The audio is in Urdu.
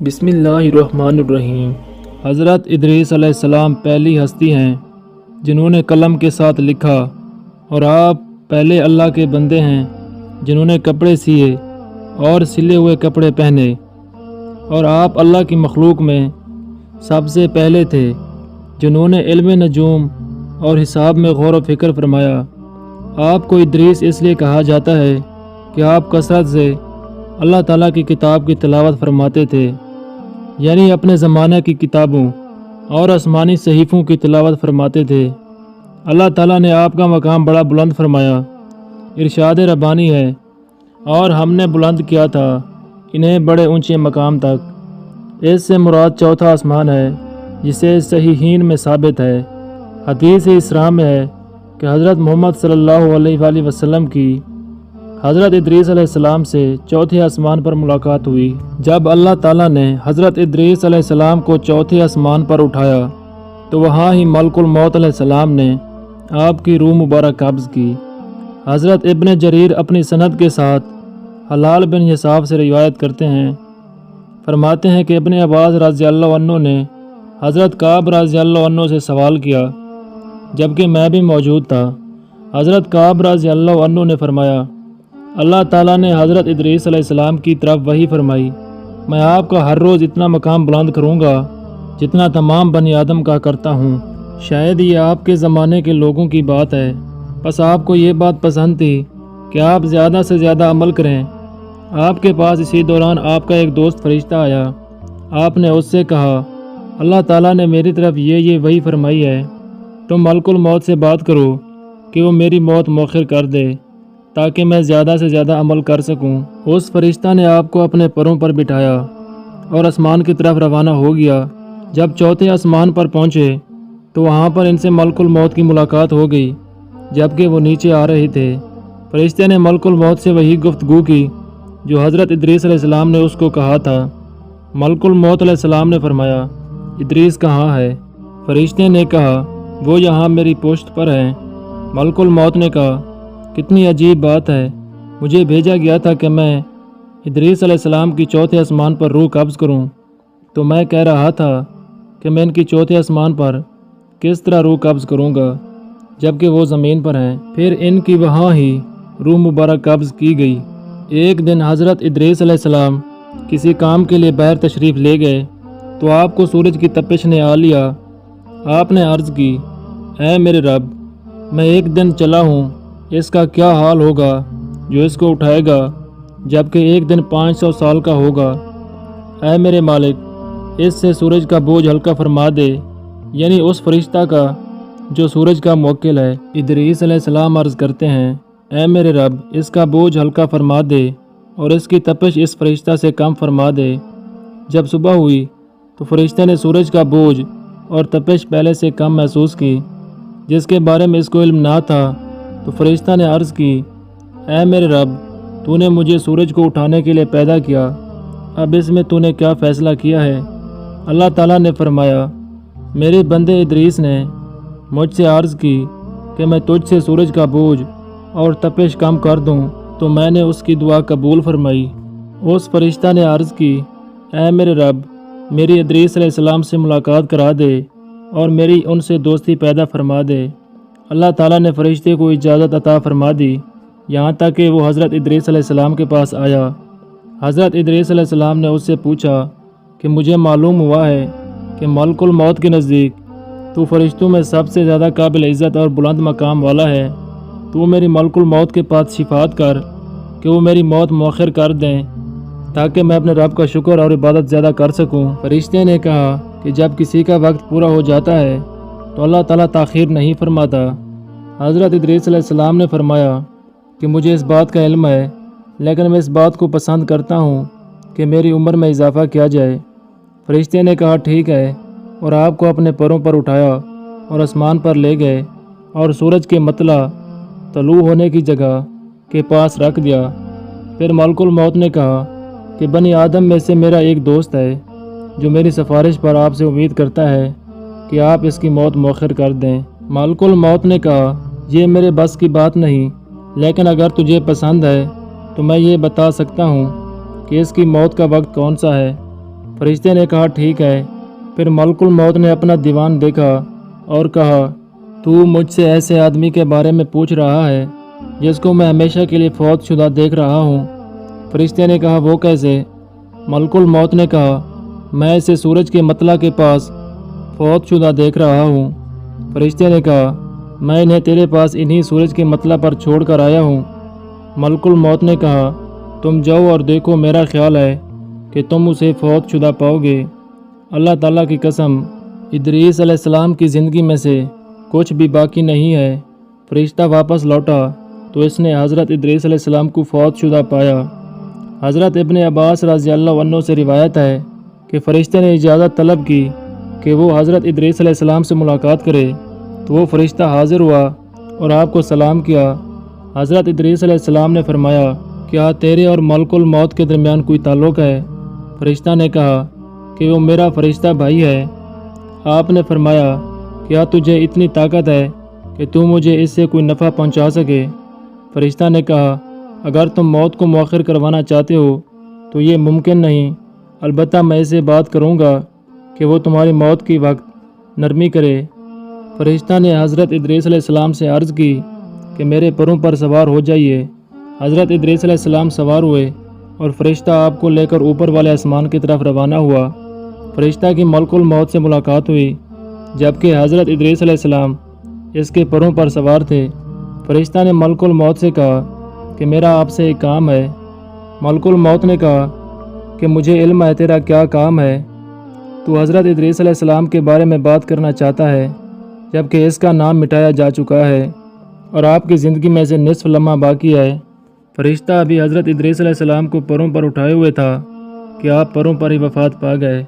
بسم اللہ الرحمن الرحیم۔ حضرت ادریس علیہ السلام پہلی ہستی ہیں جنہوں نے قلم کے ساتھ لکھا، اور آپ پہلے اللہ کے بندے ہیں جنہوں نے کپڑے سیے اور سلے ہوئے کپڑے پہنے، اور آپ اللہ کی مخلوق میں سب سے پہلے تھے جنہوں نے علم نجوم اور حساب میں غور و فکر فرمایا۔ آپ کو ادریس اس لیے کہا جاتا ہے کہ آپ کثرت سے اللہ تعالیٰ کی کتاب کی تلاوت فرماتے تھے، یعنی اپنے زمانہ کی کتابوں اور آسمانی صحیفوں کی تلاوت فرماتے تھے۔ اللہ تعالیٰ نے آپ کا مقام بڑا بلند فرمایا۔ ارشاد ربانی ہے، اور ہم نے بلند کیا تھا انہیں بڑے اونچے مقام تک۔ اس سے مراد چوتھا آسمان ہے، جسے صحیحین میں ثابت ہے۔ حدیث اسراء میں ہے کہ حضرت محمد صلی اللہ علیہ وآلہ وسلم کی حضرت ادریس علیہ السلام سے چوتھے آسمان پر ملاقات ہوئی۔ جب اللہ تعالیٰ نے حضرت ادریس علیہ السلام کو چوتھے آسمان پر اٹھایا تو وہاں ہی ملک الموت علیہ السلام نے آپ کی روح مبارک قبض کی۔ حضرت ابن جریر اپنی سند کے ساتھ حلال بن یساف سے روایت کرتے ہیں، فرماتے ہیں کہ ابن عباس رضی اللہ عنہ نے حضرت کعب رضی اللہ عنہ سے سوال کیا، جبکہ میں بھی موجود تھا۔ حضرت کعب رضی اللہ عنہ نے فرمایا، اللہ تعالیٰ نے حضرت ادریس علیہ السلام کی طرف وحی فرمائی، میں آپ کا ہر روز اتنا مقام بلند کروں گا جتنا تمام بنی آدم کا کرتا ہوں۔ شاید یہ آپ کے زمانے کے لوگوں کی بات ہے، بس آپ کو یہ بات پسند تھی کہ آپ زیادہ سے زیادہ عمل کریں۔ آپ کے پاس اسی دوران آپ کا ایک دوست فرشتہ آیا۔ آپ نے اس سے کہا، اللہ تعالیٰ نے میری طرف یہ وحی فرمائی ہے، تم ملک الموت سے بات کرو کہ وہ میری موت مؤخر کر دے تاکہ میں زیادہ سے زیادہ عمل کر سکوں۔ اس فرشتہ نے آپ کو اپنے پروں پر بٹھایا اور آسمان کی طرف روانہ ہو گیا۔ جب چوتھے آسمان پر پہنچے تو وہاں پر ان سے ملک الموت کی ملاقات ہو گئی، جبکہ وہ نیچے آ رہے تھے۔ فرشتے نے ملک الموت سے وہی گفتگو کی جو حضرت ادریس علیہ السلام نے اس کو کہا تھا۔ ملک الموت علیہ السلام نے فرمایا، ادریس کہاں ہے؟ فرشتے نے کہا، وہ یہاں میری پشت پر ہے۔ ملک الموت نے کہا، کتنی عجیب بات ہے، مجھے بھیجا گیا تھا کہ میں ادریس علیہ السلام کی چوتھے آسمان پر روح قبض کروں، تو میں کہہ رہا تھا کہ میں ان کی چوتھے آسمان پر کس طرح روح قبض کروں گا جبکہ وہ زمین پر ہیں۔ پھر ان کی وہاں ہی روح مبارک قبض کی گئی۔ ایک دن حضرت ادریس علیہ السلام کسی کام کے لیے باہر تشریف لے گئے تو آپ کو سورج کی تپش نے آ لیا۔ آپ نے عرض کی، اے میرے رب، میں ایک دن چلا ہوں، اس کا کیا حال ہوگا جو اس کو اٹھائے گا جبکہ ایک دن 500 سال کا ہوگا۔ اے میرے مالک، اس سے سورج کا بوجھ ہلکا فرما دے، یعنی اس فرشتہ کا جو سورج کا موکل ہے۔ ادریس علیہ السلام عرض کرتے ہیں، اے میرے رب، اس کا بوجھ ہلکا فرما دے اور اس کی تپش اس فرشتہ سے کم فرما دے۔ جب صبح ہوئی تو فرشتہ نے سورج کا بوجھ اور تپش پہلے سے کم محسوس کی، جس کے بارے میں اس کو علم نہ تھا۔ تو فرشتہ نے عرض کی، اے میرے رب، تو نے مجھے سورج کو اٹھانے کے لیے پیدا کیا، اب اس میں تو نے کیا فیصلہ کیا ہے؟ اللہ تعالیٰ نے فرمایا، میرے بندے ادریس نے مجھ سے عرض کی کہ میں تجھ سے سورج کا بوجھ اور تپش کم کر دوں، تو میں نے اس کی دعا قبول فرمائی۔ اس فرشتہ نے عرض کی، اے میرے رب، میری ادریس علیہ السلام سے ملاقات کرا دے اور میری ان سے دوستی پیدا فرما دے۔ اللہ تعالیٰ نے فرشتے کو اجازت عطا فرما دی، یہاں تک کہ وہ حضرت ادریس علیہ السلام کے پاس آیا۔ حضرت ادریس علیہ السلام نے اس سے پوچھا کہ مجھے معلوم ہوا ہے کہ ملک الموت کے نزدیک تو فرشتوں میں سب سے زیادہ قابل عزت اور بلند مقام والا ہے، تو میری ملک الموت کے پاس شفاعت کر کہ وہ میری موت مؤخر کر دیں تاکہ میں اپنے رب کا شکر اور عبادت زیادہ کر سکوں۔ فرشتے نے کہا کہ جب کسی کا وقت پورا ہو جاتا ہے تو اللہ تعالیٰ تاخیر نہیں فرماتا۔ حضرت ادریس علیہ السلام نے فرمایا کہ مجھے اس بات کا علم ہے، لیکن میں اس بات کو پسند کرتا ہوں کہ میری عمر میں اضافہ کیا جائے۔ فرشتے نے کہا، ٹھیک ہے، اور آپ کو اپنے پروں پر اٹھایا اور آسمان پر لے گئے اور سورج کے مطلع طلوع ہونے کی جگہ کے پاس رکھ دیا۔ پھر ملک الموت نے کہا کہ بنی آدم میں سے میرا ایک دوست ہے جو میری سفارش پر آپ سے امید کرتا ہے کہ آپ اس کی موت مؤخر کر دیں۔ ملک الموت نے کہا، یہ میرے بس کی بات نہیں، لیکن اگر تجھے پسند ہے تو میں یہ بتا سکتا ہوں کہ اس کی موت کا وقت کون سا ہے۔ فرشتے نے کہا ٹھیک ہے۔ پھر ملک الموت نے اپنا دیوان دیکھا اور کہا تو مجھ سے ایسے آدمی کے بارے میں پوچھ رہا ہے جس کو میں ہمیشہ کے لیے فوت شدہ دیکھ رہا ہوں؟ فرشتے نے کہا وہ کیسے؟ ملک الموت نے کہا میں اسے سورج کے مطلع کے پاس فوت شدہ دیکھ رہا ہوں۔ فرشتے نے کہا میں انہیں تیرے پاس انہی سورج کے مطلع پر چھوڑ کر آیا ہوں۔ ملک الموت نے کہا تم جاؤ اور دیکھو، میرا خیال ہے کہ تم اسے فوت شدہ پاؤ گے۔ اللہ تعالیٰ کی قسم، ادریس علیہ السلام کی زندگی میں سے کچھ بھی باقی نہیں ہے۔ فرشتہ واپس لوٹا تو اس نے حضرت ادریس علیہ السلام کو فوت شدہ پایا۔ حضرت ابن عباس رضی اللہ عنہ سے روایت ہے کہ فرشتے نے اجازت طلب کی کہ وہ حضرت ادریس علیہ السلام سے ملاقات کرے تو وہ فرشتہ حاضر ہوا اور آپ کو سلام کیا۔ حضرت ادریس علیہ السلام نے فرمایا کیا تیرے اور ملک الموت کے درمیان کوئی تعلق ہے؟ فرشتہ نے کہا کہ وہ میرا فرشتہ بھائی ہے۔ آپ نے فرمایا کیا تجھے اتنی طاقت ہے کہ تو مجھے اس سے کوئی نفع پہنچا سکے؟ فرشتہ نے کہا اگر تم موت کو مؤخر کروانا چاہتے ہو تو یہ ممکن نہیں، البتہ میں اسے بات کروں گا کہ وہ تمہاری موت کی وقت نرمی کرے۔ فرشتہ نے حضرت ادریس علیہ السلام سے عرض کی کہ میرے پروں پر سوار ہو جائیے۔ حضرت ادریس علیہ السلام سوار ہوئے اور فرشتہ آپ کو لے کر اوپر والے آسمان کی طرف روانہ ہوا۔ فرشتہ کی ملک الموت سے ملاقات ہوئی جبکہ حضرت ادریس علیہ السلام اس کے پروں پر سوار تھے۔ فرشتہ نے ملک الموت سے کہا کہ میرا آپ سے ایک کام ہے۔ ملک الموت نے کہا کہ مجھے علم ہے تیرا کیا کام ہے؟ تو حضرت ادریس علیہ السلام کے بارے میں بات کرنا چاہتا ہے جبکہ اس کا نام مٹایا جا چکا ہے اور آپ کی زندگی میں سے نصف لمحہ باقی ہے۔ فرشتہ ابھی حضرت ادریس علیہ السلام کو پروں پر اٹھائے ہوئے تھا کہ آپ پروں پر ہی وفات پا گئے۔